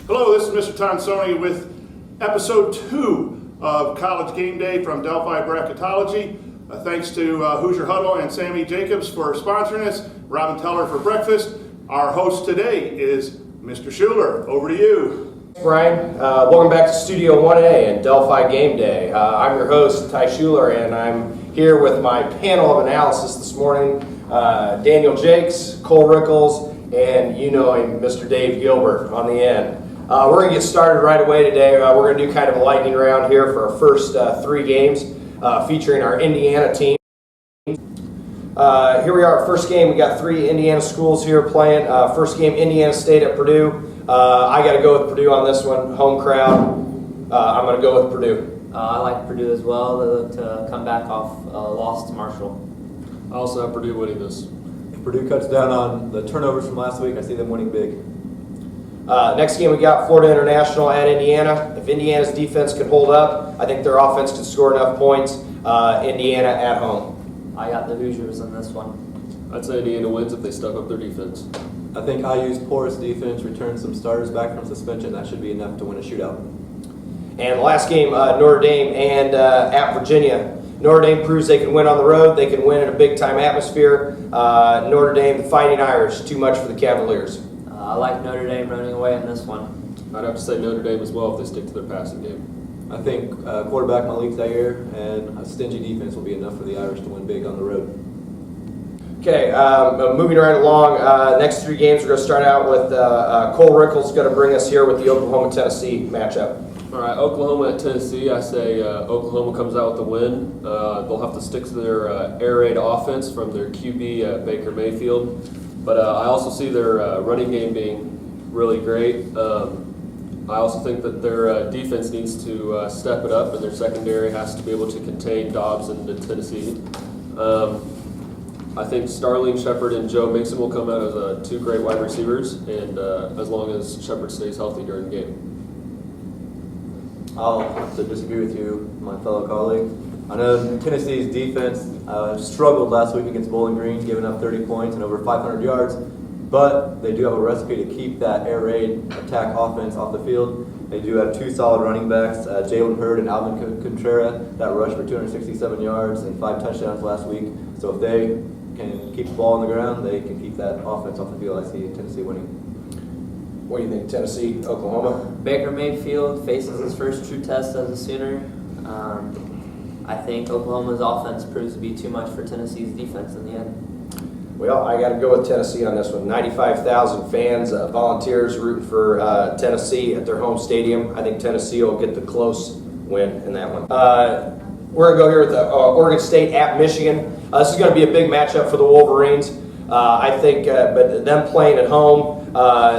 Hello, this is Mr. Tonsoni with episode 2 of College Game Day from Delphi Bracketology. Thanks to Hoosier Huddle and Sammy Jacobs for sponsoring us, Robin Teller for breakfast. Our host today is Mr. Schuler. Over to you. Brian, welcome back to Studio 1A and Delphi Game Day. I'm your host, Ty Schuler, and I'm here with my panel of analysis this morning. Daniel Jakes, Cole Rickles, and you know him, Mr. Dave Gilbert on the end. We're going to get started right away today. We're going to do kind of a lightning round here for our first 3 games featuring our Indiana team. Here we are, first game. We got 3 Indiana schools here playing. First game, Indiana State at Purdue. I got to go with Purdue on this one. Home crowd. I'm going to go with Purdue. I like Purdue as well. They look to come back off a loss to Marshall. I also have Purdue winning this. If Purdue cuts down on the turnovers from last week, I see them winning big. Next game we got Florida International at Indiana. If Indiana's defense can hold up, I think their offense can score enough points. Indiana at home. I got the Hoosiers in this one. I'd say Indiana wins if they step up their defense. I think IU's porous defense returns some starters back from suspension. That should be enough to win a shootout. And the last game, Notre Dame and at Virginia. Notre Dame proves they can win on the road. They can win in a big-time atmosphere. Notre Dame, the Fighting Irish, too much for the Cavaliers. I like Notre Dame running away in this one. I'd have to say Notre Dame as well if they stick to their passing game. I think quarterback Malik Zaire and a stingy defense will be enough for the Irish to win big on the road. Okay, moving right along. Next 3 games, we're going to start out with Cole Rickles going to bring us here with the Oklahoma-Tennessee matchup. All right, Oklahoma at Tennessee. I say Oklahoma comes out with the win. They'll have to stick to their air raid offense from their QB Baker Mayfield. But I also see their running game being really great. I also think that their defense needs to step it up, and their secondary has to be able to contain Dobbs and Tennessee. I think Starling, Shepard, and Joe Mixon will come out as 2 great wide receivers, and as long as Shepard stays healthy during the game. I'll have to disagree with you, my fellow colleague. I know Tennessee's defense struggled last week against Bowling Green, giving up 30 points and over 500 yards, but they do have a recipe to keep that air raid attack offense off the field. They do have 2 solid running backs, Jalen Hurd and Alvin Contreras, that rushed for 267 yards and 5 touchdowns last week. So if they can keep the ball on the ground, they can keep that offense off the field. I see Tennessee winning. What do you think, Tennessee, Oklahoma? Baker Mayfield faces his first true test as a Sooner. I think Oklahoma's offense proves to be too much for Tennessee's defense in the end. Well, I got to go with Tennessee on this one. 95,000 fans, volunteers rooting for Tennessee at their home stadium. I think Tennessee will get the close win in that one. We're going to go here with Oregon State at Michigan. This is going to be a big matchup for the Wolverines. I think, but them playing at home,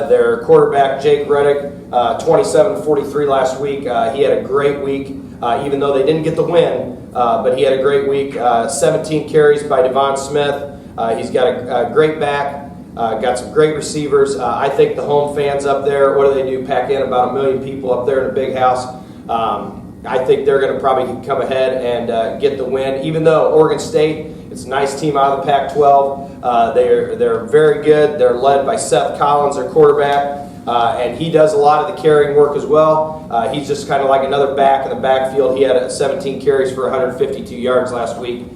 their quarterback, Jake Reddick, 27-43 last week. He had a great week, even though they didn't get the win, but he had a great week. 17 carries by Devon Smith. He's got a great back, got some great receivers. I think the home fans up there, what do? Pack in about 1 million people up there in a big house. I think they're going to probably come ahead and get the win, even though Oregon State, it's a nice team out of the Pac-12. They're very good. They're led by Seth Collins, their quarterback, and he does a lot of the carrying work as well. He's just kind of like another back in the backfield. He had 17 carries for 152 yards last week.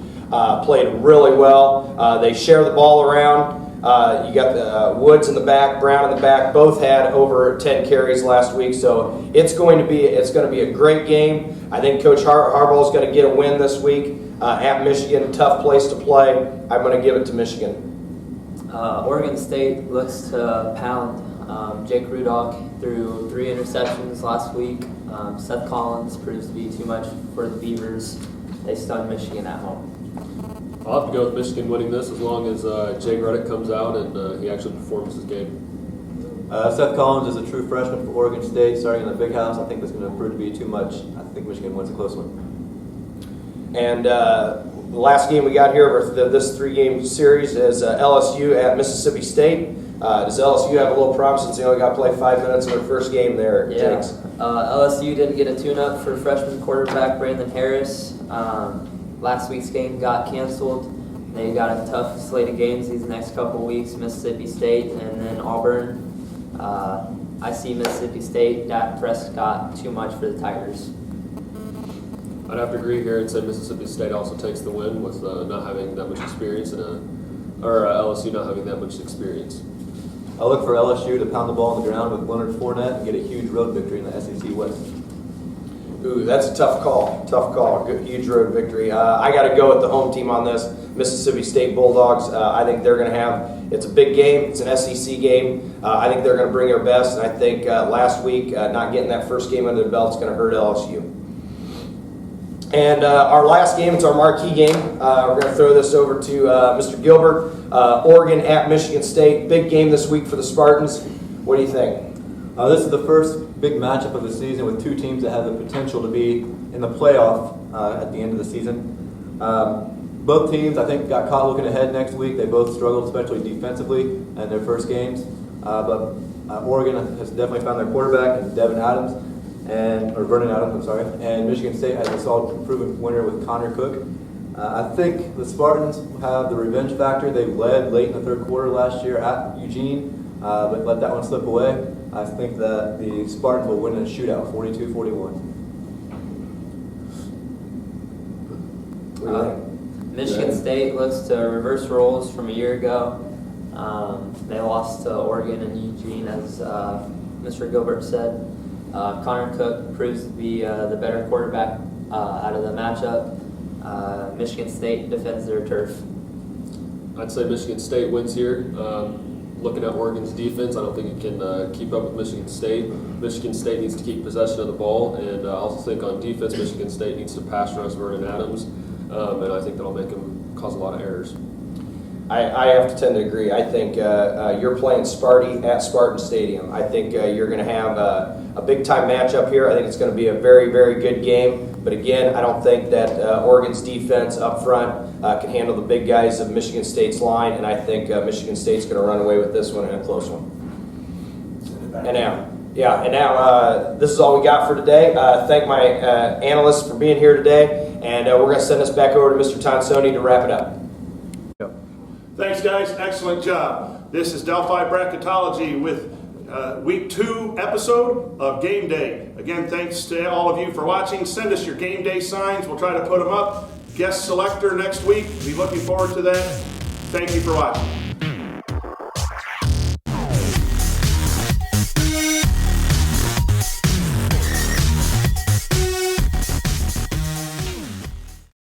Played really well. They share the ball around. You got the Woods in the back, Brown in the back. Both had over 10 carries last week, so it's going to be a great game. I think Coach Harbaugh is going to get a win this week at Michigan. Tough place to play. I'm going to give it to Michigan. Oregon State looks to pound. Jake Rudock threw 3 interceptions last week. Seth Collins proves to be too much for the Beavers. They stunned Michigan at home. I'll have to go with Michigan winning this as long as Jake Reddick comes out and he actually performs his game. Seth Collins is a true freshman for Oregon State, starting in the big house. I think that's going to prove to be too much. I think Michigan wins a close one. And the last game we got here of this 3-game series is LSU at Mississippi State. Does LSU have a little problem since they only got to play 5 minutes in their first game there? Yeah. Jakes? LSU didn't get a tune-up for freshman quarterback Brandon Harris. Last week's game got canceled. They got a tough slate of games these next couple weeks, Mississippi State and then Auburn. I see Mississippi State, Dak Prescott, too much for the Tigers. I'd have to agree here and say Mississippi State also takes the win with not having that much experience or LSU not having that much experience. I look for LSU to pound the ball on the ground with Leonard Fournette and get a huge road victory in the SEC West. Ooh, that's a tough call. Tough call. Good, huge road victory. I got to go with the home team on this, Mississippi State Bulldogs. I think they're going to have. It's a big game. It's an SEC game. I think they're going to bring their best. And I think last week not getting that first game under the belt is going to hurt LSU. And our last game, it's our marquee game. We're going to throw this over to Mr. Gilbert. Oregon at Michigan State. Big game this week for the Spartans. What do you think? This is the first big matchup of the season with two teams that have the potential to be in the playoff at the end of the season. Both teams, I think, got caught looking ahead next week. They both struggled, especially defensively, in their first games. But Oregon has definitely found their quarterback in Vernon Adams, I'm sorry. And Michigan State has a solid proven winner with Connor Cook. I think the Spartans have the revenge factor. They led late in the third quarter last year at Eugene, but let that one slip away. I think that the Spartans will win in a shootout, 42-41. Michigan State looks to reverse roles from a year ago. They lost to Oregon and Eugene, as Mr. Gilbert said. Connor Cook proves to be the better quarterback out of the matchup. Michigan State defends their turf. I'd say Michigan State wins here. Looking at Oregon's defense, I don't think it can keep up with Michigan State. Michigan State needs to keep possession of the ball, and I also think on defense, Michigan State needs to pass rush Vernon Adams, and I think that'll make him cause a lot of errors. I have to tend to agree. I think you're playing Sparty at Spartan Stadium. I think you're going to have a big-time matchup here. I think it's going to be a very, very good game. But again, I don't think that Oregon's defense up front can handle the big guys of Michigan State's line, and I think Michigan State's going to run away with this one in a close one. And now, this is all we got for today. Thank my analysts for being here today, and we're going to send this back over to Mr. Tonsoni to wrap it up. Thanks, guys. Excellent job. This is Delphi Bracketology with Week 2 episode of Game Day. Again, thanks to all of you for watching. Send us your Game Day signs. We'll try to put them up. Guest selector next week. Be looking forward to that. Thank you for watching.